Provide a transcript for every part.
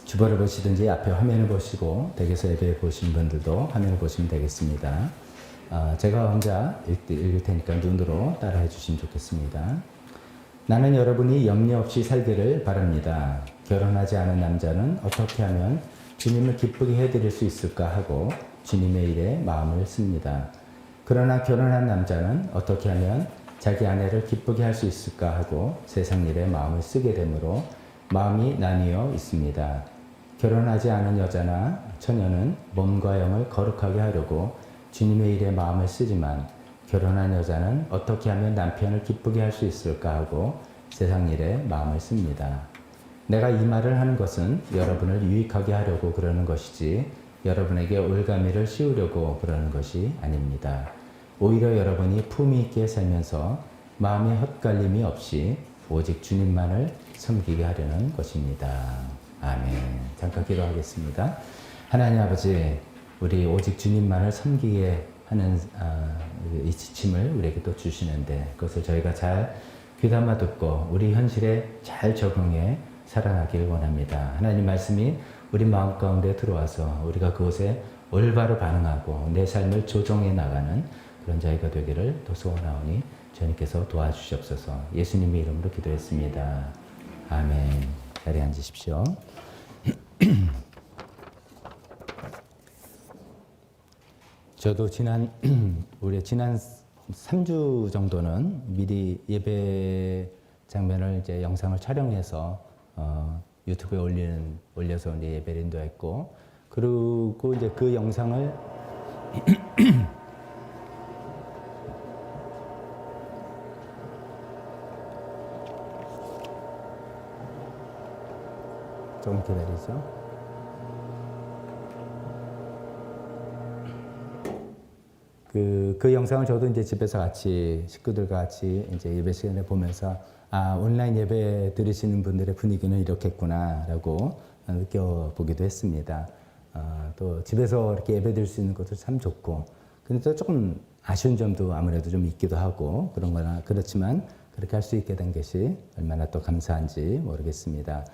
주보를 보시든지 앞에 화면을 보시고 댁에서 예배 보신 분들도 화면을 보시면 되겠습니다. 제가 혼자 읽을 테니까 눈으로 따라해 주시면 좋겠습니다. 나는 여러분이 염려 없이 살기를 바랍니다. 결혼하지 않은 남자는 어떻게 하면 주님을 기쁘게 해드릴 수 있을까 하고 주님의 일에 마음을 씁니다. 그러나 결혼한 남자는 어떻게 하면 자기 아내를 기쁘게 할 수 있을까 하고 세상 일에 마음을 쓰게 되므로 마음이 나뉘어 있습니다. 결혼하지 않은 여자나 처녀는 몸과 영을 거룩하게 하려고 주님의 일에 마음을 쓰지만 결혼한 여자는 어떻게 하면 남편을 기쁘게 할 수 있을까 하고 세상 일에 마음을 씁니다. 내가 이 말을 하는 것은 여러분을 유익하게 하려고 그러는 것이지 여러분에게 올가미를 씌우려고 그러는 것이 아닙니다. 오히려 여러분이 품위 있게 살면서 마음의 헛갈림이 없이 오직 주님만을 섬기게 하려는 것입니다. 아멘. 잠깐 기도하겠습니다. 하나님 아버지, 우리 오직 주님만을 섬기게 하는 이 지침을 우리에게 또 주시는데 그것을 저희가 잘 귀담아 듣고 우리 현실에 잘 적용해 살아가길 원합니다. 하나님 말씀이 우리 마음 가운데 들어와서 우리가 그것에 올바로 반응하고 내 삶을 조정해 나가는 그런 자리가 되기를 또 소원하오니 주님께서 도와주시옵소서. 예수님의 이름으로 기도했습니다. 아멘. 자리에 앉으십시오. 저도 우리 지난 3주 정도는 미리 예배 장면을 이제 영상을 촬영해서 유튜브에 올려서 이제 예배를 인도했고, 그리고 이제 그 영상을 조금 기다리죠. 그 영상을 저도 이제 집에서 같이 식구들과 같이 이제 예배 시간에 보면서 온라인 예배 드리시는 분들의 분위기는 이렇겠구나라고 느껴보기도 했습니다. 또 집에서 이렇게 예배 드릴 수 있는 것도 참 좋고, 근데 또 조금 아쉬운 점도 아무래도 좀 있기도 하고 그렇지만 그렇게 할 수 있게 된 것이 얼마나 또 감사한지 모르겠습니다.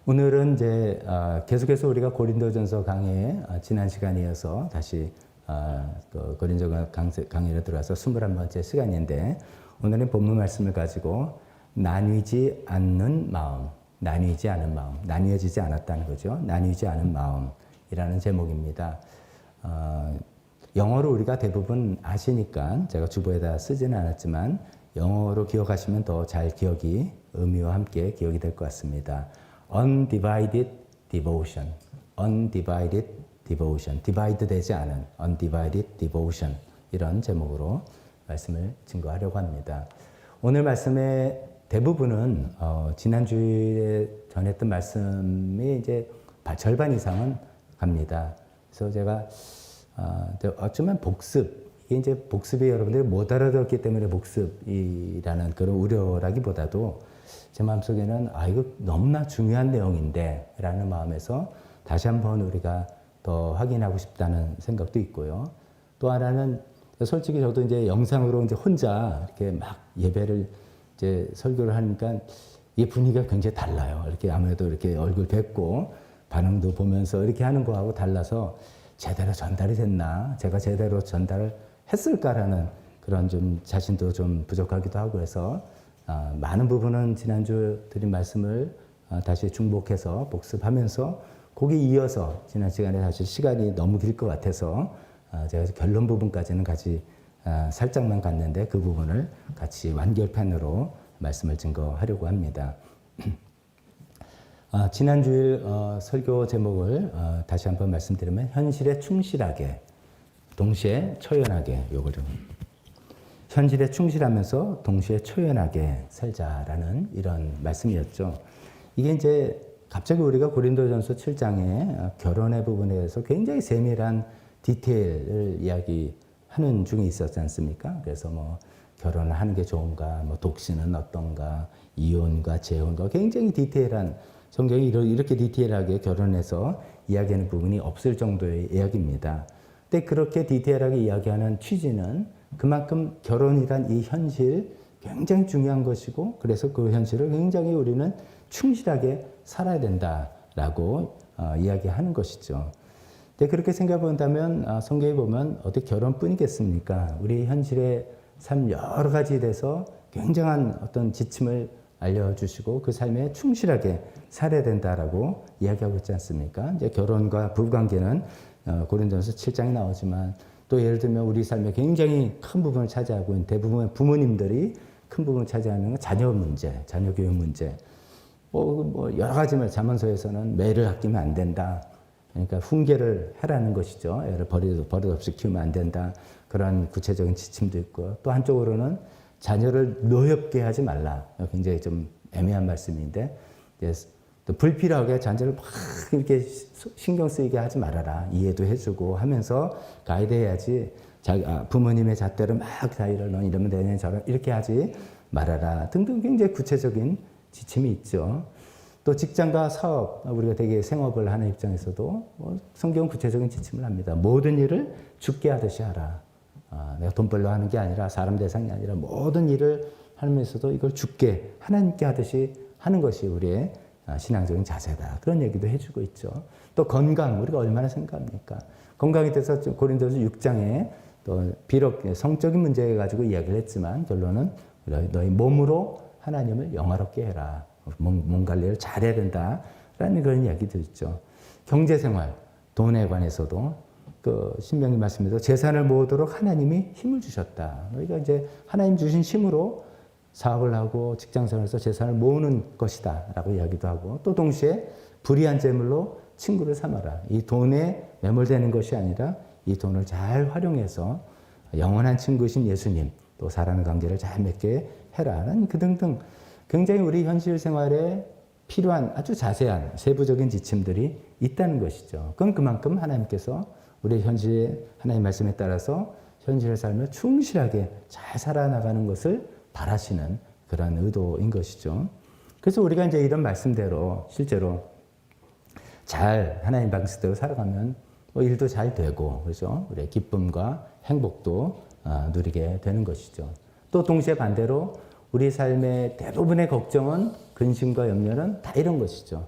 오늘은 이제 계속해서 우리가 고린도전서 강의 지난 시간에 이어서 다시 고린도전서 강의로 들어와서 21번째 시간인데, 오늘은 본문 말씀을 가지고 나뉘지 않는 마음, 나뉘지 않은 마음, 나뉘어지지 않았다는 거죠. 나뉘지 않은 마음이라는 제목입니다. 영어로 우리가 대부분 아시니까 제가 주보에다 쓰지는 않았지만 영어로 기억하시면 더 잘 의미와 함께 기억이 될 것 같습니다. Undivided devotion, undivided devotion, divide 되지 않은 undivided devotion, 이런 제목으로 말씀을 증거하려고 합니다. 오늘 말씀의 대부분은 지난주에 전했던 말씀이 이제 절반 이상은 갑니다. 그래서 제가 어쩌면 이게 이제 복습이 여러분들이 못 알아들었기 때문에 복습이라는 그런 우려라기보다도 제 마음속에는 이거 너무나 중요한 내용인데 라는 마음에서 다시 한번 우리가 더 확인하고 싶다는 생각도 있고요. 또 하나는 솔직히 저도 이제 영상으로 이제 혼자 이렇게 막 예배를 이제 설교를 하니까 이 분위기가 굉장히 달라요. 이렇게 아무래도 이렇게 얼굴 뵙고 반응도 보면서 이렇게 하는 거하고 달라서 제대로 전달이 됐나, 제가 제대로 전달을 했을까라는 그런 좀 자신도 좀 부족하기도 하고 해서 많은 부분은 지난주 드린 말씀을 다시 중복해서 복습하면서 거기에 이어서 지난 시간에 사실 시간이 너무 길 것 같아서 제가 결론 부분까지는 같이 살짝만 갔는데 그 부분을 같이 완결편으로 말씀을 증거하려고 합니다. 지난주일 설교 제목을 다시 한번 말씀드리면 현실에 충실하게 동시에 초연하게, 요걸 좀 현실에 충실하면서 동시에 초연하게 살자라는 이런 말씀이었죠. 이게 이제 갑자기 우리가 고린도전서 7장의 결혼의 부분에 대해서 굉장히 세밀한 디테일을 이야기하는 중에 있었지 않습니까? 그래서 뭐 결혼을 하는 게 좋은가, 뭐 독신은 어떤가, 이혼과 재혼과 굉장히 디테일한, 성경이 이렇게 디테일하게 결혼해서 이야기하는 부분이 없을 정도의 이야기입니다. 근데 그렇게 디테일하게 이야기하는 취지는 그만큼 결혼이란 이 현실 굉장히 중요한 것이고, 그래서 그 현실을 굉장히 우리는 충실하게 살아야 된다라고 이야기하는 것이죠. 근데 그렇게 생각해 본다면 성경에 보면 어떻게 결혼뿐이겠습니까? 우리 현실의 삶 여러 가지에 대해서 굉장한 어떤 지침을 알려주시고 그 삶에 충실하게 살아야 된다라고 이야기하고 있지 않습니까? 이제 결혼과 부부관계는 고린도전서 7장에 나오지만 또 예를 들면 우리 삶에 굉장히 큰 부분을 차지하고 있는 대부분의 부모님들이 큰 부분을 차지하는 건 자녀 문제, 자녀 교육 문제. 뭐 여러 가지 말 자문서에서는 매를 아끼면 안 된다. 그러니까 훈계를 하라는 것이죠. 애를 버릇없이 키우면 안 된다. 그런 구체적인 지침도 있고 또 한쪽으로는 자녀를 노엽게 하지 말라. 굉장히 좀 애매한 말씀인데 또 불필요하게 자녀를 막 이렇게 신경 쓰이게 하지 말아라. 이해도 해주고 하면서 가이드해야지 부모님의 잣대로 막 자기를 넌 이러면 되냐 저런 이렇게 하지 말아라 등등 굉장히 구체적인 지침이 있죠. 또 직장과 사업, 우리가 되게 생업을 하는 입장에서도 성경은 구체적인 지침을 합니다. 모든 일을 주께 하듯이 하라. 내가 돈 벌려 하는 게 아니라 사람 대상이 아니라 모든 일을 하면서도 이걸 주께 하나님께 하듯이 하는 것이 우리의 신앙적인 자세다. 그런 얘기도 해주고 있죠. 또 건강, 우리가 얼마나 생각합니까? 건강에 대해서 고린도서 6장에 또 비록 성적인 문제 가지고 이야기를 했지만 결론은 너희 몸으로 하나님을 영화롭게 해라. 몸 관리를 잘해야 된다라는 그런 이야기도 있죠. 경제생활, 돈에 관해서도 그 신명기 말씀에서 재산을 모으도록 하나님이 힘을 주셨다. 너희가 이제 하나님 주신 힘으로 사업을 하고 직장생활에서 재산을 모으는 것이다라고 이야기도 하고 또 동시에 불의한 재물로 친구를 삼아라. 이 돈에 매몰되는 것이 아니라 이 돈을 잘 활용해서 영원한 친구이신 예수님 또 사람의 관계를 잘 맺게 해라는 그 등등 굉장히 우리 현실 생활에 필요한 아주 자세한 세부적인 지침들이 있다는 것이죠. 그건 그만큼 하나님께서 우리 현실의 하나님 말씀에 따라서 현실의 삶을 충실하게 잘 살아나가는 것을 바라시는 그런 의도인 것이죠. 그래서 우리가 이제 이런 말씀대로 실제로 잘 하나님 방식대로 살아가면 일도 잘 되고 그렇죠. 우리의 기쁨과 행복도 누리게 되는 것이죠. 또 동시에 반대로 우리 삶의 대부분의 걱정은 근심과 염려는 다 이런 것이죠.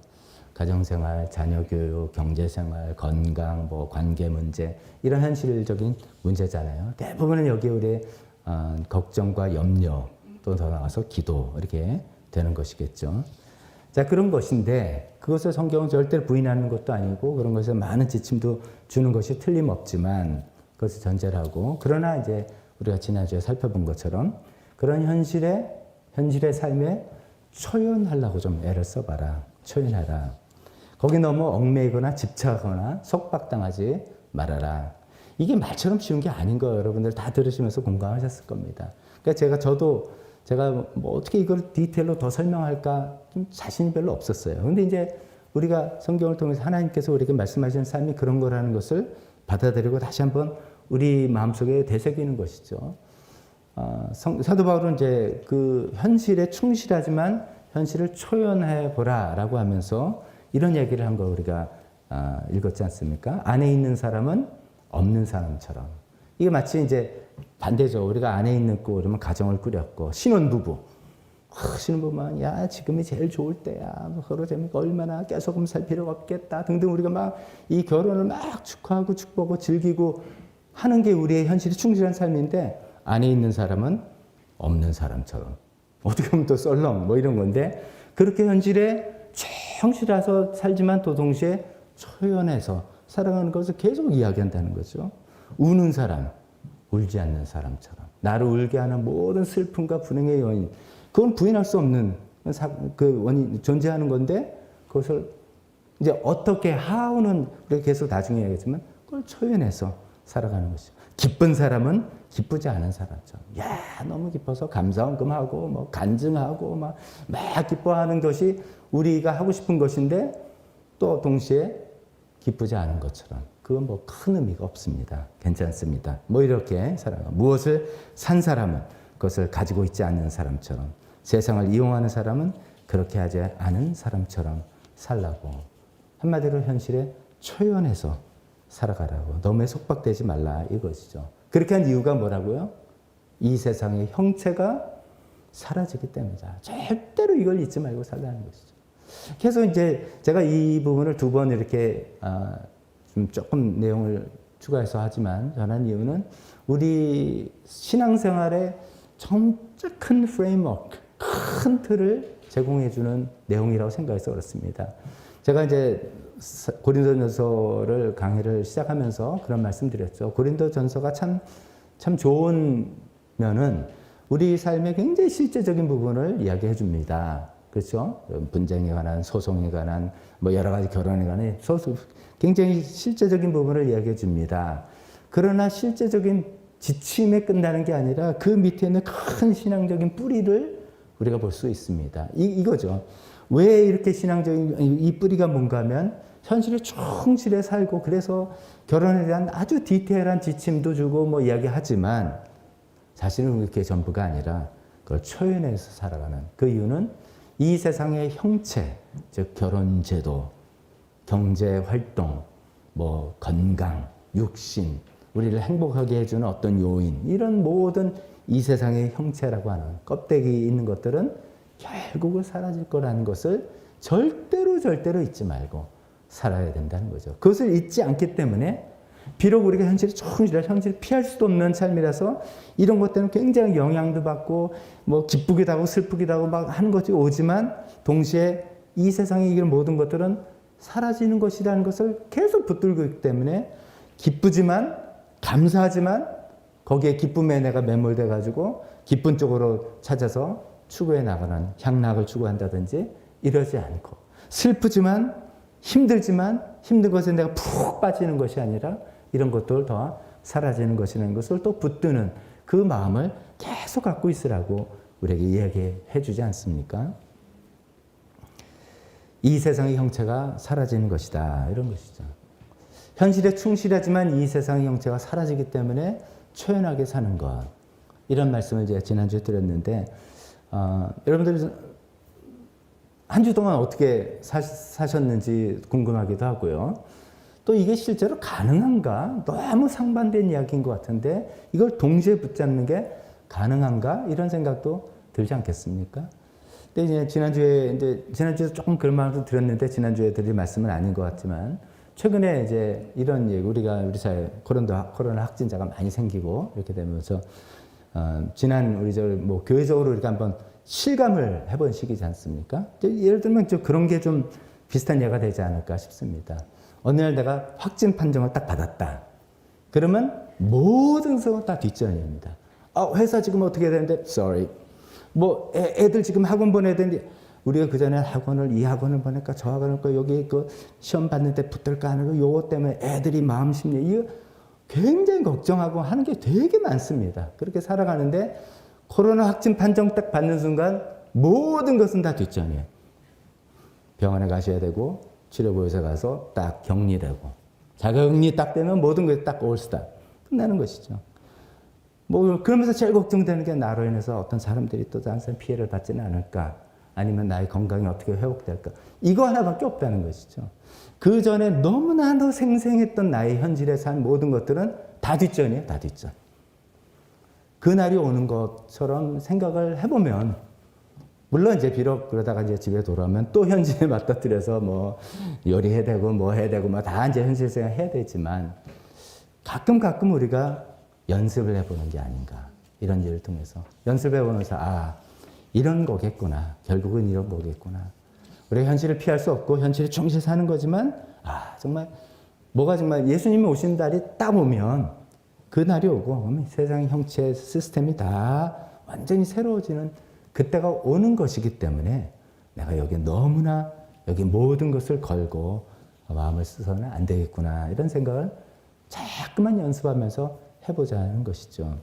가정생활, 자녀교육, 경제생활, 건강, 관계 문제 이런 현실적인 문제잖아요. 대부분은 여기에 우리의 걱정과 염려 또 더 나아가서 기도 이렇게 되는 것이겠죠. 자 그런 것인데 그것을 성경은 절대로 부인하는 것도 아니고 그런 것에 많은 지침도 주는 것이 틀림없지만 그것을 전제를 하고 그러나 이제 우리가 지난주에 살펴본 것처럼 그런 현실의 삶에 초연하려고 좀 애를 써봐라. 초연하라. 거기 너무 얽매이거나 집착하거나 속박당하지 말아라. 이게 말처럼 쉬운 게 아닌 거예요. 여러분들 다 들으시면서 공감하셨을 겁니다. 그러니까 제가 어떻게 이걸 디테일로 더 설명할까 좀 자신이 별로 없었어요. 근데 이제 우리가 성경을 통해서 하나님께서 우리에게 말씀하시는 삶이 그런 거라는 것을 받아들이고 다시 한번 우리 마음속에 되새기는 것이죠. 사도 바울은 이제 그 현실에 충실하지만 현실을 초연해 보라라고 하면서 이런 얘기를 한 걸 우리가 읽었지 않습니까? 안에 있는 사람은 없는 사람처럼. 이게 마치 이제 반대죠. 우리가 안에 있는 거 그러면 가정을 꾸렸고 신혼부부. 신혼부부만 야 지금이 제일 좋을 때야. 서로 재미가 얼마나 계속 살 필요가 없겠다 등등 우리가 막 이 결혼을 막 축하하고 축복하고 즐기고 하는 게 우리의 현실이 충실한 삶인데 안에 있는 사람은 없는 사람처럼. 어떻게 보면 또 썰렁 이런 건데 그렇게 현실에 충실해서 살지만 또 동시에 초연해서 살아가는 것을 계속 이야기한다는 거죠. 우는 사람, 울지 않는 사람처럼. 나를 울게 하는 모든 슬픔과 불행의 원인. 그건 부인할 수 없는 그 원인, 존재하는 건데 그것을 이제 어떻게, how는 우리가 계속 나중에 얘기하겠지만 그걸 초연해서 살아가는 것이죠. 기쁜 사람은 기쁘지 않은 사람처럼. 야, 너무 기뻐서 감사원금하고 간증하고 막 기뻐하는 것이 우리가 하고 싶은 것인데 또 동시에 기쁘지 않은 것처럼. 그건 큰 의미가 없습니다. 괜찮습니다. 이렇게 살아가. 무엇을 산 사람은 그것을 가지고 있지 않는 사람처럼. 세상을 이용하는 사람은 그렇게 하지 않은 사람처럼 살라고. 한마디로 현실에 초연해서 살아가라고. 너무 속박되지 말라 이것이죠. 그렇게 한 이유가 뭐라고요? 이 세상의 형체가 사라지기 때문이다. 절대로 이걸 잊지 말고 살라는 것이죠. 그래서 이제 제가 이 부분을 두 번 이렇게 좀 조금 내용을 추가해서 하지만 전한 이유는 우리 신앙생활의 진짜 큰 프레임워크, 큰 틀을 제공해주는 내용이라고 생각해서 그렇습니다. 제가 이제 고린도전서를 강의를 시작하면서 그런 말씀드렸죠. 고린도전서가 참 좋은 면은 우리 삶의 굉장히 실제적인 부분을 이야기해 줍니다. 그렇죠? 분쟁에 관한, 소송에 관한, 뭐 여러 가지 결혼에 관한 굉장히 실제적인 부분을 이야기해 줍니다. 그러나 실제적인 지침에 끝나는 게 아니라 그 밑에 있는 큰 신앙적인 뿌리를 우리가 볼 수 있습니다. 이거죠. 왜 이렇게 신앙적인 이 뿌리가 뭔가 하면 현실에 충실해 살고 그래서 결혼에 대한 아주 디테일한 지침도 주고 뭐 이야기하지만 사실은 그렇게 전부가 아니라 그걸 초연해서 살아가는 그 이유는 이 세상의 형체, 즉 결혼제도, 경제활동, 뭐 건강, 육신, 우리를 행복하게 해주는 어떤 요인, 이런 모든 이 세상의 형체라고 하는 껍데기 있는 것들은 결국은 사라질 거라는 것을 절대로 잊지 말고 살아야 된다는 거죠. 그것을 잊지 않기 때문에 비록 우리가 현실에 현실을 피할 수도 없는 삶이라서 이런 것 때문에 굉장히 영향도 받고 뭐 기쁘기도 하고 슬프기도 하고 막 하는 것이 오지만 동시에 이 세상에 이런 모든 것들은 사라지는 것이라는 것을 계속 붙들고 있기 때문에 기쁘지만 감사하지만 거기에 기쁨에 내가 매몰돼 가지고 기쁜 쪽으로 찾아서 추구해 나가는 향락을 추구한다든지 이러지 않고 슬프지만 힘들지만 힘든 것에 내가 푹 빠지는 것이 아니라 이런 것들 더 사라지는 것이라는 것을 또 붙드는 그 마음을 계속 갖고 있으라고 우리에게 이야기해 주지 않습니까? 이 세상의 형체가 사라지는 것이다. 이런 것이죠. 현실에 충실하지만 이 세상의 형체가 사라지기 때문에 초연하게 사는 것. 이런 말씀을 제가 지난주에 드렸는데 여러분들이 한 주 동안 어떻게 사셨는지 궁금하기도 하고요. 또 이게 실제로 가능한가? 너무 상반된 이야기인 것 같은데 이걸 동시에 붙잡는 게 가능한가? 이런 생각도 들지 않겠습니까? 근데 이제 지난주에 조금 그런 말도 드렸는데 지난주에 드릴 말씀은 아닌 것 같지만 최근에 이제 이런 얘기, 우리 사회 코로나 확진자가 많이 생기고 이렇게 되면서 지난 우리 뭐 교회적으로 우리가 한번 실감을 해본 시기지 않습니까? 예를 들면 그런 게 좀 비슷한 예가 되지 않을까 싶습니다. 어느 날 내가 확진 판정을 딱 받았다. 그러면 모든 것은 다 뒷전입니다. 회사 지금 어떻게 해야 되는데, sorry. 뭐 애들 지금 학원 보내야 되는데, 우리가 그 전에 이 학원을 보낼까, 저 학원을 보낼까, 여기 그 시험 봤는데 붙을까 하는 거, 요거 때문에 애들이 마음 심리, 이거 굉장히 걱정하고 하는 게 되게 많습니다. 그렇게 살아가는데, 코로나 확진 판정 딱 받는 순간, 모든 것은 다 뒷전이에요. 병원에 가셔야 되고, 치료보호소 가서 딱 격리되고, 자가격리 딱 되면 모든 것이 딱 올스타. 끝나는 것이죠. 뭐, 그러면서 제일 걱정되는 게 나로 인해서 어떤 사람들이 또 다른 사람 피해를 받지는 않을까. 아니면 나의 건강이 어떻게 회복될까. 이거 하나밖에 없다는 것이죠. 그 전에 너무나도 생생했던 나의 현실에 산 모든 것들은 다 뒷전이에요. 다 뒷전. 그날이 오는 것처럼 생각을 해보면, 물론 이제 비록 그러다가 이제 집에 돌아오면 또 현실에 맞닥뜨려서 뭐 요리해야 되고 뭐 해야 되고 뭐 다 이제 현실 생각 해야 되지만 가끔 우리가 연습을 해보는 게 아닌가. 이런 일을 통해서. 연습해보면서, 이런 거겠구나. 결국은 이런 거겠구나. 우리가 현실을 피할 수 없고 현실에 충실히 사는 거지만, 정말, 정말 예수님이 오신 날이 딱 오면 그 날이 오고 세상의 형체 시스템이 다 완전히 새로워지는 그때가 오는 것이기 때문에 내가 여기 너무나 여기 모든 것을 걸고 마음을 쓰서는 안 되겠구나. 이런 생각을 자꾸만 연습하면서 해보자는 것이죠.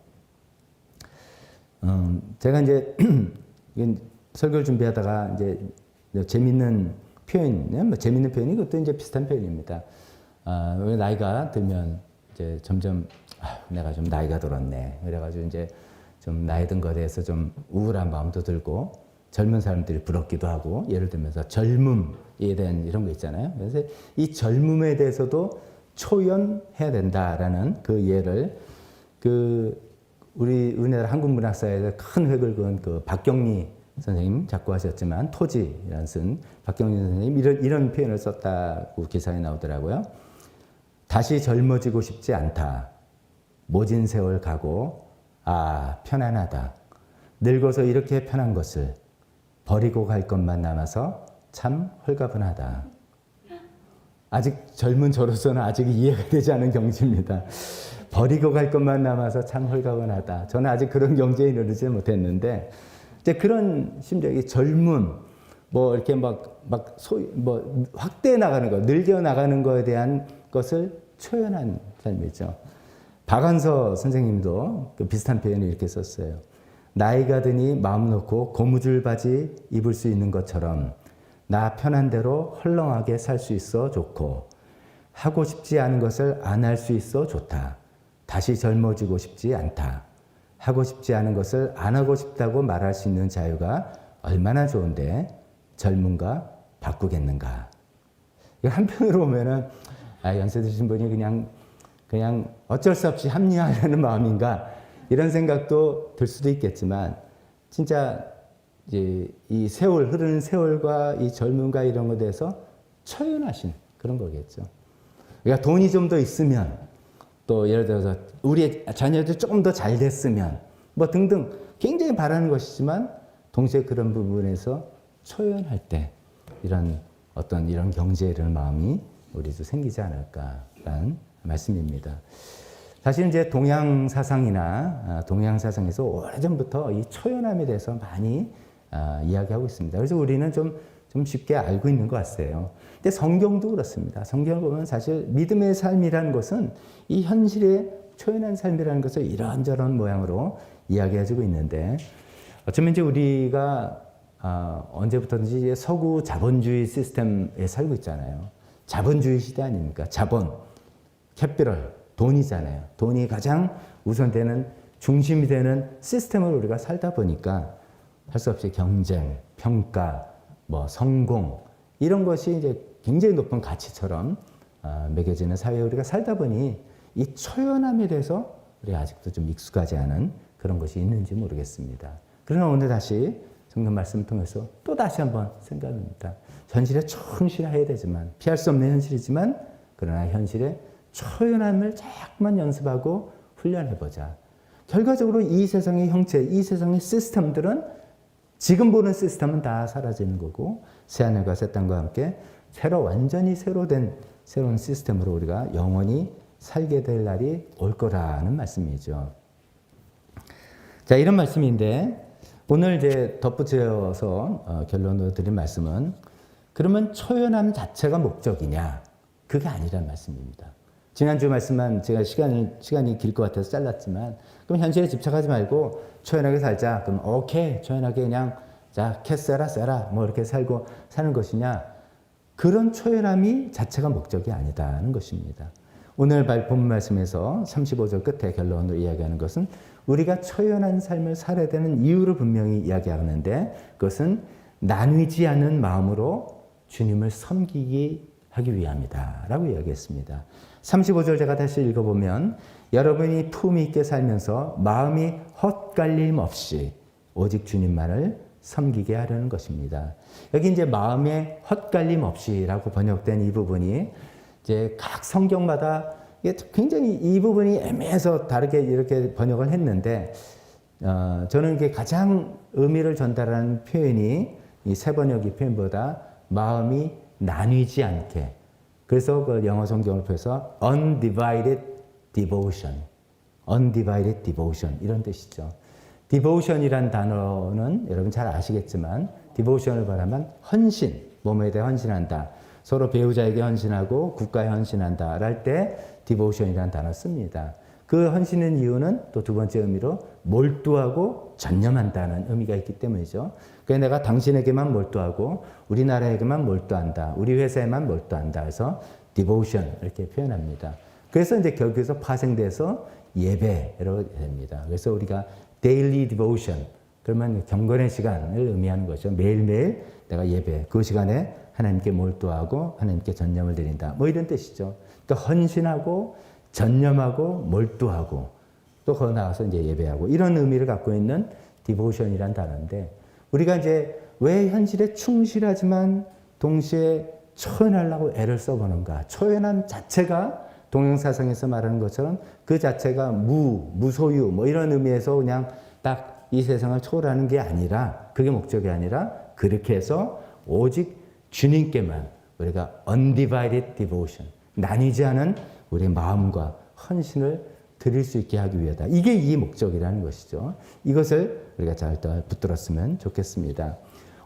제가 이제 설교를 준비하다가 이제 재밌는 표현, 재밌는 표현이 그것도 이제 비슷한 표현입니다. 나이가 들면 이제 점점 내가 좀 나이가 들었네. 그래가지고 이제 좀 나이 든 것에 대해서 좀 우울한 마음도 들고 젊은 사람들이 부럽기도 하고 예를 들면서 젊음에 대한 이런 거 있잖아요. 그래서 이 젊음에 대해서도 초연해야 된다라는 그 예를 우리 우리나라 한국문학사에서 큰 획을 그은 그 박경리 선생님 자꾸 하셨지만 토지라는 쓴 박경진 선생님 이런 표현을 썼다고 기사에 나오더라고요. 다시 젊어지고 싶지 않다. 모진 세월 가고 편안하다. 늙어서 이렇게 편한 것을 버리고 갈 것만 남아서 참 홀가분하다. 아직 젊은 저로서는 아직 이해가 되지 않은 경지입니다. 버리고 갈 것만 남아서 참 홀가분하다. 저는 아직 그런 경지에 이르지 못했는데 이제 그런 심정이 젊음, 뭐 이렇게 확대해 나가는 것, 늘려 나가는 것에 대한 것을 초연한 삶이죠. 박완서 선생님도 그 비슷한 표현을 이렇게 썼어요. 나이가 드니 마음 놓고 고무줄 바지 입을 수 있는 것처럼 나 편한 대로 헐렁하게 살 수 있어 좋고 하고 싶지 않은 것을 안 할 수 있어 좋다. 다시 젊어지고 싶지 않다. 하고 싶지 않은 것을 안 하고 싶다고 말할 수 있는 자유가 얼마나 좋은데 젊음과 바꾸겠는가. 한편으로 보면은 연세 드신 분이 그냥 어쩔 수 없이 합리화하려는 마음인가 이런 생각도 들 수도 있겠지만 진짜 이제 이 세월 흐르는 세월과 이 젊음과 이런 것에 대해서 초연하신 그런 거겠죠. 그러니까 돈이 좀 더 있으면 또 예를 들어서 우리의 자녀들 조금 더 잘 됐으면 뭐 등등 굉장히 바라는 것이지만 동시에 그런 부분에서 초연할 때 이런 어떤 이런 경제에 이런 마음이 우리도 생기지 않을까라는 말씀입니다. 사실 이제 동양 사상이나 동양 사상에서 오래전부터 이 초연함에 대해서 많이 이야기하고 있습니다. 그래서 우리는 좀 쉽게 알고 있는 것 같아요. 근데 성경도 그렇습니다. 성경을 보면 사실 믿음의 삶이라는 것은 이 현실의 초연한 삶이라는 것을 이런저런 모양으로 이야기해주고 있는데 어쩌면 이제 우리가 언제부터든지 서구 자본주의 시스템에 살고 있잖아요. 자본주의 시대 아닙니까? 자본, 캐피럴, 돈이잖아요. 돈이 가장 우선되는 중심이 되는 시스템을 우리가 살다 보니까 할 수 없이 경쟁, 평가, 뭐 성공 이런 것이 이제 굉장히 높은 가치처럼 매겨지는 사회에 우리가 살다 보니 이 초연함에 대해서 우리가 아직도 좀 익숙하지 않은 그런 것이 있는지 모르겠습니다. 그러나 오늘 다시 성경 말씀을 통해서 또 다시 한번 생각합니다. 현실에 충실해야 되지만 피할 수 없는 현실이지만 그러나 현실에 초연함을 자꾸만 연습하고 훈련해보자. 결과적으로 이 세상의 형체, 이 세상의 시스템들은 지금 보는 시스템은 다 사라지는 거고 새하늘과 새 땅과 함께 완전히 새로 된 새로운 시스템으로 우리가 영원히 살게 될 날이 올 거라는 말씀이죠. 자, 이런 말씀인데 오늘 이제 덧붙여서 결론으로 드린 말씀은 그러면 초연함 자체가 목적이냐? 그게 아니란 말씀입니다. 지난주 말씀만 제가 시간이 길 것 같아서 잘랐지만 그럼 현실에 집착하지 말고 초연하게 살자. 그럼 오케이 초연하게 그냥 자 캐세라 세라 뭐 이렇게 살고 사는 것이냐? 그런 초연함이 자체가 목적이 아니다는 것입니다. 오늘 본 말씀에서 35절 끝에 결론으로 이야기하는 것은 우리가 초연한 삶을 살아야 되는 이유를 분명히 이야기하는데 그것은 나뉘지 않은 마음으로 주님을 섬기기 하기 위함이다 라고 이야기했습니다. 35절 제가 다시 읽어보면 여러분이 품위 있게 살면서 마음이 헛갈림 없이 오직 주님만을 섬기게 하려는 것입니다. 여기 이제 마음에 헛갈림 없이라고 번역된 이 부분이 이제 각 성경마다 굉장히 이 부분이 애매해서 다르게 이렇게 번역을 했는데 저는 이게 가장 의미를 전달하는 표현이 이 세 번역의 표현보다 마음이 나뉘지 않게 그래서 그 영어 성경을 펴서 undivided devotion 이런 뜻이죠. devotion이란 단어는 여러분 잘 아시겠지만 devotion을 말하면 헌신, 몸에 대해 헌신한다. 서로 배우자에게 헌신하고 국가에 헌신한다. 할 때 devotion이라는 단어 씁니다. 그 헌신의 이유는 또 두 번째 의미로 몰두하고 전념한다는 의미가 있기 때문이죠. 그래서 내가 당신에게만 몰두하고 우리나라에게만 몰두한다. 우리 회사에만 몰두한다. 해서 devotion 이렇게 표현합니다. 그래서 이제 결국에서 파생돼서 예배로 됩니다. 그래서 우리가 daily devotion 그러면 경건의 시간을 의미하는 거죠. 매일매일 내가 예배 그 시간에 하나님께 몰두하고 하나님께 전념을 드린다. 뭐 이런 뜻이죠. 그러니까 헌신하고 전념하고 몰두하고 또 더 나아가서 이제 예배하고 이런 의미를 갖고 있는 디보션이란 단어인데 우리가 이제 왜 현실에 충실하지만 동시에 초연하려고 애를 써보는가? 초연함 자체가 동양사상에서 말하는 것처럼 그 자체가 무소유 뭐 이런 의미에서 그냥 딱 이 세상을 초월하는 게 아니라, 그게 목적이 아니라 그렇게 해서 오직 주님께만 우리가 undivided devotion, 나뉘지 않은 우리의 마음과 헌신을 드릴 수 있게 하기 위하다. 이게 이 목적이라는 것이죠. 이것을 우리가 잘 붙들었으면 좋겠습니다.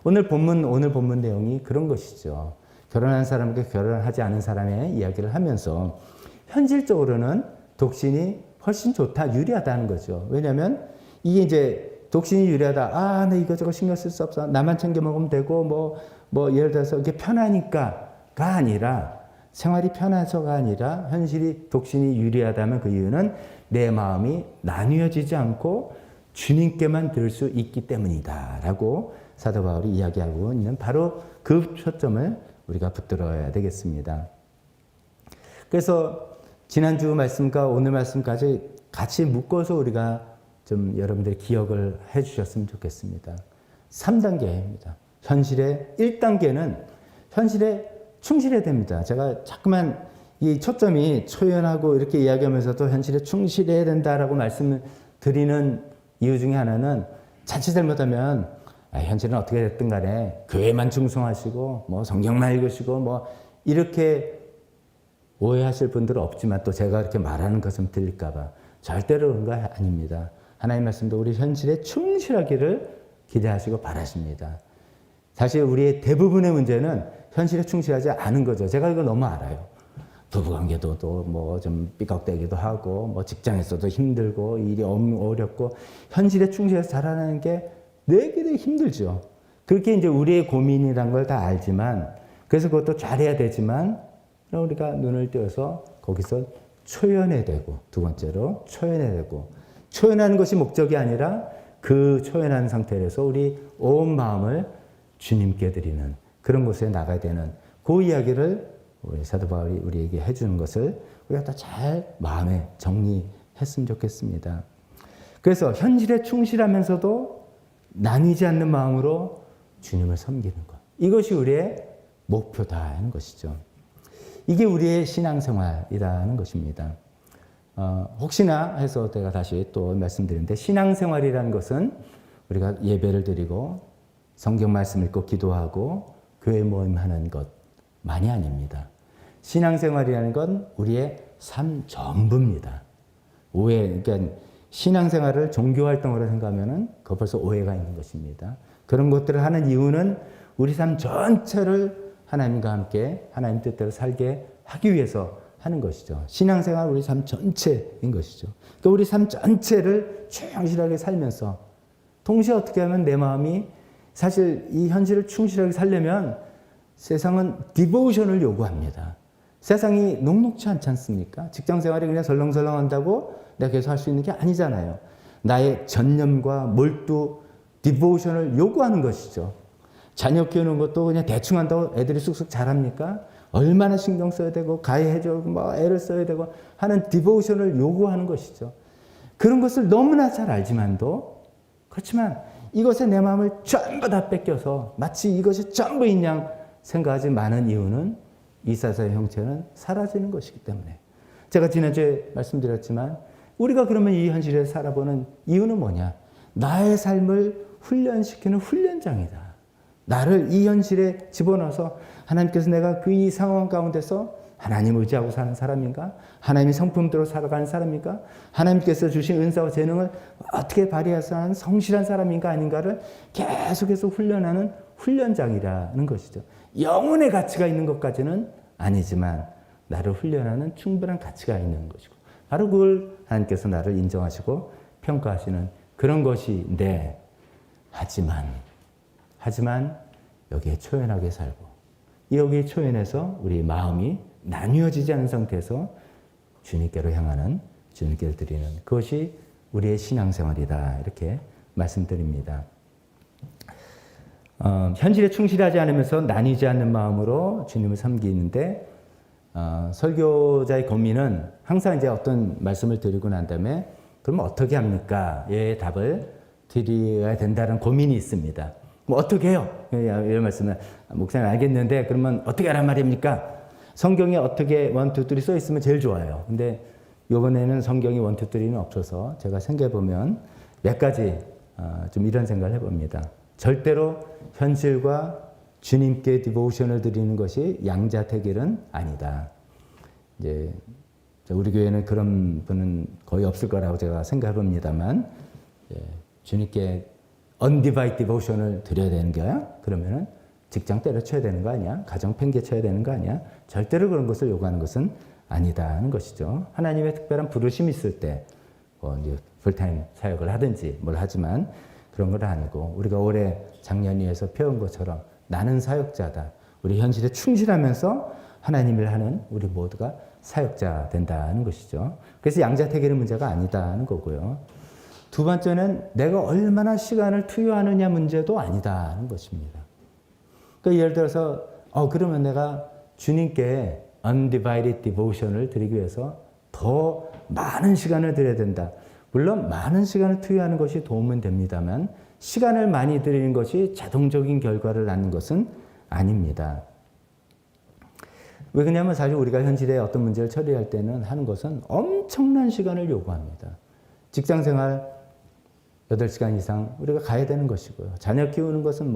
오늘 본문 내용이 그런 것이죠. 결혼한 사람과 결혼하지 않은 사람의 이야기를 하면서 현실적으로는 독신이 훨씬 좋다, 유리하다는 거죠. 왜냐하면 이게 이제 독신이 유리하다. 아, 나 이거저거 신경 쓸 수 없어. 나만 챙겨 먹으면 되고, 뭐 예를 들어서 이게 편하니까가 아니라, 생활이 편해서가 아니라 현실이 독신이 유리하다면 그 이유는 내 마음이 나뉘어지지 않고 주님께만 들을 수 있기 때문이다라고 사도 바울이 이야기하고 있는 바로 그 초점을 우리가 붙들어야 되겠습니다. 그래서 지난주 말씀과 오늘 말씀까지 같이 묶어서 우리가 좀 여러분들이 기억을 해 주셨으면 좋겠습니다. 3단계입니다. 현실의 1단계는 현실에 충실해야 됩니다. 제가 자꾸만 이 초점이 초연하고 이렇게 이야기하면서도 현실에 충실해야 된다라고 말씀을 드리는 이유 중에 하나는 자칫 잘못하면 현실은 어떻게 됐든 간에 교회만 충성하시고 뭐 성경만 읽으시고 뭐 이렇게 오해하실 분들은 없지만 또 제가 이렇게 말하는 것은 들릴까 봐 절대로 그런 거 아닙니다. 하나님 말씀도 우리 현실에 충실하기를 기대하시고 바라십니다. 사실 우리의 대부분의 문제는 현실에 충실하지 않은 거죠. 제가 이거 너무 알아요. 부부관계도 또 뭐 좀 삐걱대기도 하고 뭐 직장에서도 힘들고 일이 어렵고 현실에 충실해서 자라나는 게 되게 힘들죠. 그렇게 이제 우리의 고민이란 걸 다 알지만, 그래서 그것도 잘해야 되지만 우리가 눈을 띄어서 거기서 초연해야 되고, 두 번째로 초연해야 되고, 초연하는 것이 목적이 아니라 그 초연한 상태에서 우리 온 마음을 주님께 드리는 그런 곳에 나가야 되는 그 이야기를 우리 사도 바울이 우리에게 해주는 것을 우리가 더 잘 마음에 정리했으면 좋겠습니다. 그래서 현실에 충실하면서도 나뉘지 않는 마음으로 주님을 섬기는 것, 이것이 우리의 목표다 하는 것이죠. 이게 우리의 신앙생활이라는 것입니다. 혹시나 해서 제가 다시 또 말씀드리는데, 신앙생활이라는 것은 우리가 예배를 드리고 성경 말씀 읽고 기도하고 교회 모임하는 것만이 아닙니다. 신앙생활이라는 건 우리의 삶 전부입니다. 그러니까 신앙생활을 종교활동으로 생각하면 그거 벌써 오해가 있는 것입니다. 그런 것들을 하는 이유는 우리 삶 전체를 하나님과 함께 하나님 뜻대로 살게 하기 위해서 하는 것이죠. 신앙생활 우리 삶 전체인 것이죠. 그러니까 우리 삶 전체를 충실하게 살면서 동시에 어떻게 하면 내 마음이, 사실 이 현실을 충실하게 살려면 세상은 디보션을 요구합니다. 세상이 녹록지 않지 않습니까? 직장생활이 그냥 설렁설렁 한다고 내가 계속 할 수 있는 게 아니잖아요. 나의 전념과 몰두, 디보션을 요구하는 것이죠. 자녀 키우는 것도 그냥 대충 한다고 애들이 쑥쑥 잘합니까? 얼마나 신경 써야 되고 가해해주고 뭐 애를 써야 되고 하는 디보션을 요구하는 것이죠. 그런 것을 너무나 잘 알지만도, 그렇지만 이것에 내 마음을 전부 다 뺏겨서 마치 이것이 전부인 양 생각하지 많은 이유는 이 사사의 형체는 사라지는 것이기 때문에. 제가 지난주에 말씀드렸지만 우리가 그러면 이 현실에 살아보는 이유는 뭐냐? 나의 삶을 훈련시키는 훈련장이다. 나를 이 현실에 집어넣어서 하나님께서 내가 그 이 상황 가운데서 하나님 의지하고 사는 사람인가? 하나님의 성품대로 살아가는 사람인가? 하나님께서 주신 은사와 재능을 어떻게 발휘해서 하는 성실한 사람인가 아닌가를 계속해서 훈련하는 훈련장이라는 것이죠. 영혼의 가치가 있는 것까지는 아니지만 나를 훈련하는 충분한 가치가 있는 것이고, 바로 그걸 하나님께서 나를 인정하시고 평가하시는 그런 것인데, 하지만 여기에 초연하게 살고, 여기에 초연해서 우리 마음이 나뉘어지지 않은 상태에서 주님께로 향하는, 주님께로 드리는 그것이 우리의 신앙생활이다, 이렇게 말씀드립니다. 현실에 충실하지 않으면서 나뉘지 않는 마음으로 주님을 섬기는데, 설교자의 고민은 항상 이제 어떤 말씀을 드리고 난 다음에 그럼 어떻게 합니까? 의 답을 드려야 된다는 고민이 있습니다. 뭐 어떻게 해요? 이런 말씀은 목사님 알겠는데 그러면 어떻게 하란 말입니까? 성경에 어떻게 1, 2, 3 써 있으면 제일 좋아요. 근데 이번에는 성경이 1, 2, 3는 없어서 제가 생각해보면 몇 가지 좀 이런 생각을 해봅니다. 절대로 현실과 주님께 디보션을 드리는 것이 양자택일은 아니다. 이제 우리 교회는 그런 분은 거의 없을 거라고 제가 생각해봅니다만 주님께 undivided devotion을 드려야 되는 거야? 그러면은 직장 때려쳐야 되는 거 아니야? 가정 팽개쳐야 되는 거 아니야? 절대로 그런 것을 요구하는 것은 아니다는 것이죠. 하나님의 특별한 부르심이 있을 때 이제 풀타임 사역을 하든지 뭘 하지만 그런 건 아니고 우리가 올해 작년위에서 배운 것처럼 나는 사역자다. 우리 현실에 충실하면서 하나님을 하는 우리 모두가 사역자 된다는 것이죠. 그래서 양자택일의 문제가 아니다는 거고요. 두 번째는 내가 얼마나 시간을 투여하느냐 문제도 아니다는 것입니다. 그러니까 예를 들어서 그러면 내가 주님께 undivided devotion을 드리기 위해서 더 많은 시간을 드려야 된다. 물론 많은 시간을 투여하는 것이 도움은 됩니다만 시간을 많이 드리는 것이 자동적인 결과를 낳는 것은 아닙니다. 왜 그러냐면 사실 우리가 현실에 어떤 문제를 처리할 때는 하는 것은 엄청난 시간을 요구합니다. 직장생활 8시간 이상 우리가 가야 되는 것이고요. 자녀 키우는 것은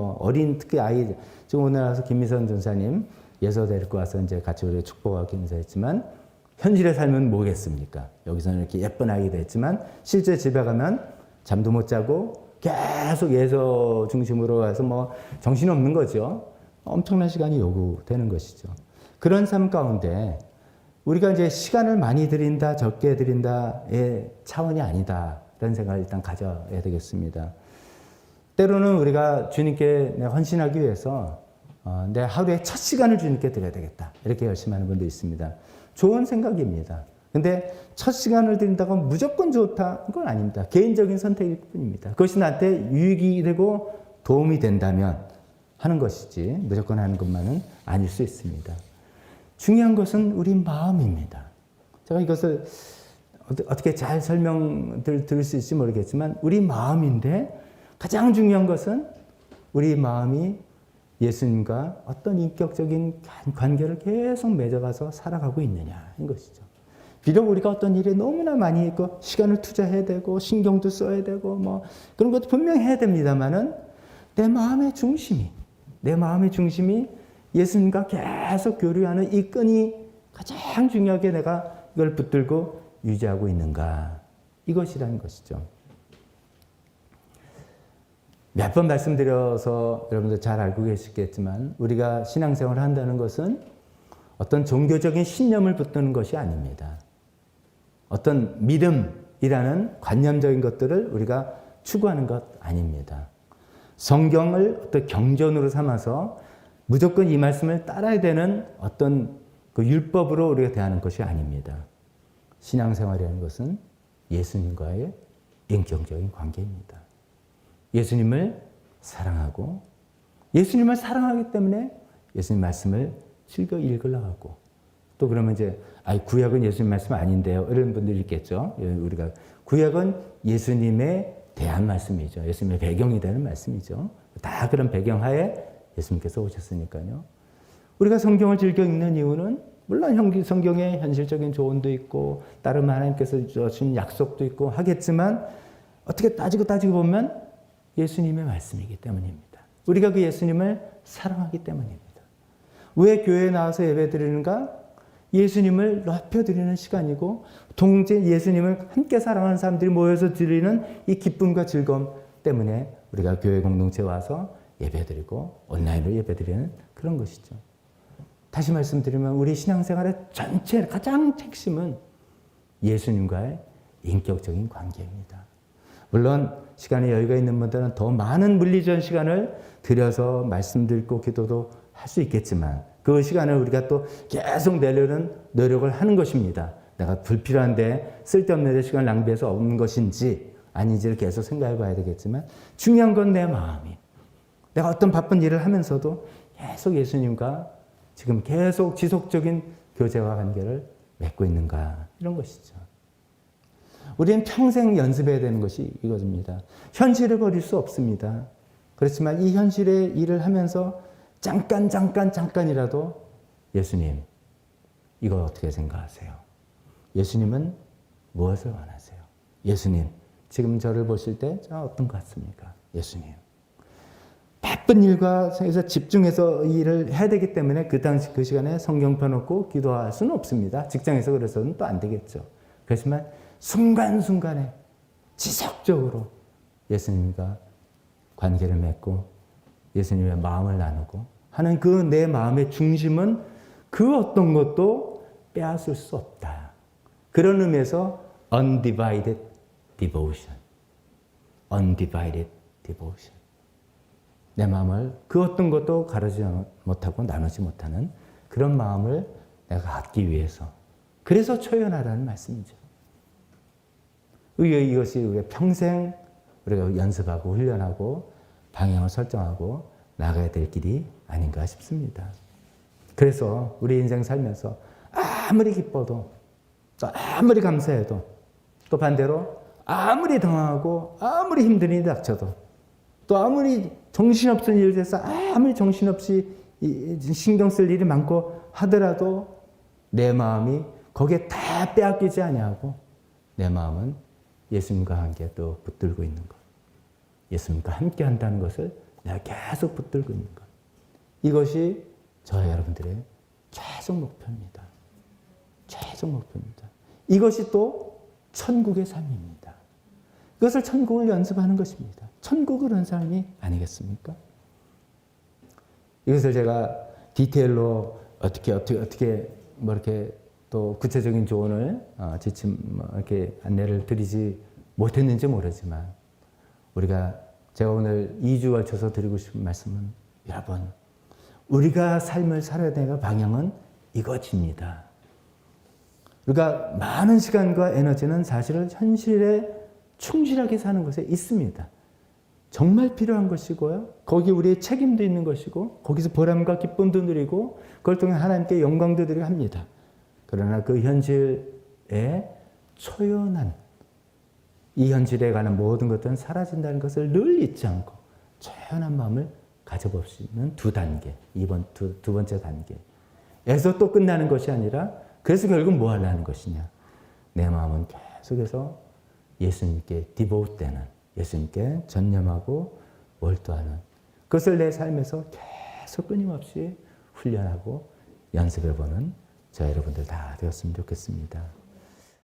특히 아이, 지금 오늘 와서 김미선 전사님 예서 데리고 와서 이제 같이 우리가 축복하고 인사했지만 현실의 삶은 뭐겠습니까? 여기서는 이렇게 예쁜 아이도 했지만 실제 집에 가면 잠도 못 자고 계속 예서 중심으로 와서 정신없는 거죠. 엄청난 시간이 요구되는 것이죠. 그런 삶 가운데 우리가 이제 시간을 많이 드린다, 적게 드린다의 차원이 아니다. 라는 생각을 일단 가져야 되겠습니다. 때로는 우리가 주님께 헌신하기 위해서 내 하루에 첫 시간을 주님께 드려야 되겠다. 이렇게 열심히 하는 분도 있습니다. 좋은 생각입니다. 근데 첫 시간을 드린다고 무조건 좋다. 그건 아닙니다. 개인적인 선택일 뿐입니다. 그것이 나한테 유익이 되고 도움이 된다면 하는 것이지 무조건 하는 것만은 아닐 수 있습니다. 중요한 것은 우리 마음입니다. 제가 이것을 어떻게 잘 설명을 들을 수 있을지 모르겠지만 우리 마음인데 가장 중요한 것은 우리 마음이 예수님과 어떤 인격적인 관계를 계속 맺어가서 살아가고 있느냐인 것이죠. 비록 우리가 어떤 일에 너무나 많이 있고 시간을 투자해야 되고 신경도 써야 되고 그런 것도 분명히 해야 됩니다만은 내 마음의 중심이 예수님과 계속 교류하는 이 끈이 가장 중요하게 내가 이걸 붙들고 유지하고 있는가 이것이라는 것이죠. 몇 번 말씀드려서 여러분들 잘 알고 계시겠지만 우리가 신앙생활을 한다는 것은 어떤 종교적인 신념을 붙드는 것이 아닙니다. 어떤 믿음이라는 관념적인 것들을 우리가 추구하는 것 아닙니다. 성경을 어떤 경전으로 삼아서 무조건 이 말씀을 따라야 되는 어떤 그 율법으로 우리가 대하는 것이 아닙니다. 신앙생활이라는 것은 예수님과의 인격적인 관계입니다. 예수님을 사랑하고 예수님을 사랑하기 때문에 예수님 말씀을 즐겨 읽으려고 하고 또 그러면 이제 구약은 예수님 말씀 아닌데요. 이런 분들이 있겠죠. 우리가 구약은 예수님에 대한 말씀이죠. 예수님의 배경이 되는 말씀이죠. 다 그런 배경하에 예수님께서 오셨으니까요. 우리가 성경을 즐겨 읽는 이유는 물론 성경에 현실적인 조언도 있고 따르면 하나님께서 주신 약속도 있고 하겠지만 어떻게 따지고 보면 예수님의 말씀이기 때문입니다. 우리가 그 예수님을 사랑하기 때문입니다. 왜 교회에 나와서 예배드리는가? 예수님을 높여드리는 시간이고 동시에 예수님을 함께 사랑하는 사람들이 모여서 드리는 이 기쁨과 즐거움 때문에 우리가 교회 공동체에 와서 예배드리고 온라인으로 예배드리는 그런 것이죠. 다시 말씀드리면 우리 신앙생활의 전체 가장 핵심은 예수님과의 인격적인 관계입니다. 물론 시간에 여유가 있는 분들은 더 많은 물리적 시간을 들여서 말씀 듣고 기도도 할 수 있겠지만 그 시간을 우리가 또 계속 내려는 노력을 하는 것입니다. 내가 불필요한데 쓸데없는 데 시간을 낭비해서 없는 것인지 아닌지를 계속 생각해 봐야 되겠지만 중요한 건 내 마음이 내가 어떤 바쁜 일을 하면서도 계속 예수님과 지금 계속 지속적인 교제와 관계를 맺고 있는가 이런 것이죠. 우리는 평생 연습해야 되는 것이 이것입니다. 현실을 버릴 수 없습니다. 그렇지만 이 현실의 일을 하면서 잠깐이라도 예수님, 이거 어떻게 생각하세요? 예수님은 무엇을 원하세요? 예수님, 지금 저를 보실 때 어떤 것 같습니까? 예수님. 바쁜 일과에서 집중해서 일을 해야 되기 때문에 그 당시 그 시간에 성경 펴놓고 기도할 수는 없습니다. 직장에서 그래서는 또 안 되겠죠. 그렇지만 순간순간에 지속적으로 예수님과 관계를 맺고 예수님의 마음을 나누고 하는 그 내 마음의 중심은 그 어떤 것도 빼앗을 수 없다. 그런 의미에서 undivided devotion. undivided devotion. 내 마음을 그 어떤 것도 가르지 못하고 나누지 못하는 그런 마음을 내가 갖기 위해서. 그래서 초연하라는 말씀이죠. 이것이 우리가 평생 우리가 연습하고 훈련하고 방향을 설정하고 나가야 될 길이 아닌가 싶습니다. 그래서 우리 인생 살면서 아무리 기뻐도 또 아무리 감사해도 또 반대로 아무리 당황하고 아무리 힘든 일이 닥쳐도 또 아무리 정신없는 일을 해서 아무리 정신없이 신경 쓸 일이 많고 하더라도 내 마음이 거기에 다 빼앗기지 아니하고 내 마음은 예수님과 함께 또 붙들고 있는 것. 예수님과 함께 한다는 것을 내가 계속 붙들고 있는 것. 이것이 저와 여러분들의 최종 목표입니다. 최종 목표입니다. 이것이 또 천국의 삶입니다. 그것을 천국을 연습하는 것입니다. 천국을 한 삶이 아니겠습니까? 이것을 제가 디테일로 어떻게 뭐 이렇게 또 구체적인 조언을 이렇게 안내를 드리지 못했는지 모르지만 제가 오늘 2주 걸쳐서 드리고 싶은 말씀은 여러분, 우리가 삶을 살아야 되는 방향은 이것입니다. 우리가 많은 시간과 에너지는 사실은 현실에 충실하게 사는 것에 있습니다. 정말 필요한 것이고요. 거기 우리의 책임도 있는 것이고 거기서 보람과 기쁨도 누리고 그걸 통해 하나님께 영광도 드리고 합니다. 그러나 그 현실에 초연한 이 현실에 관한 모든 것들은 사라진다는 것을 늘 잊지 않고 초연한 마음을 가져볼 수 있는 두 단계, 두 번째 단계에서 또 끝나는 것이 아니라 그래서 결국 뭐 하려는 것이냐. 내 마음은 계속해서 예수님께 디보트되는, 예수님께 전념하고 몰두하는 그것을 내 삶에서 계속 끊임없이 훈련하고 연습해보는 저 여러분들 다 되었으면 좋겠습니다.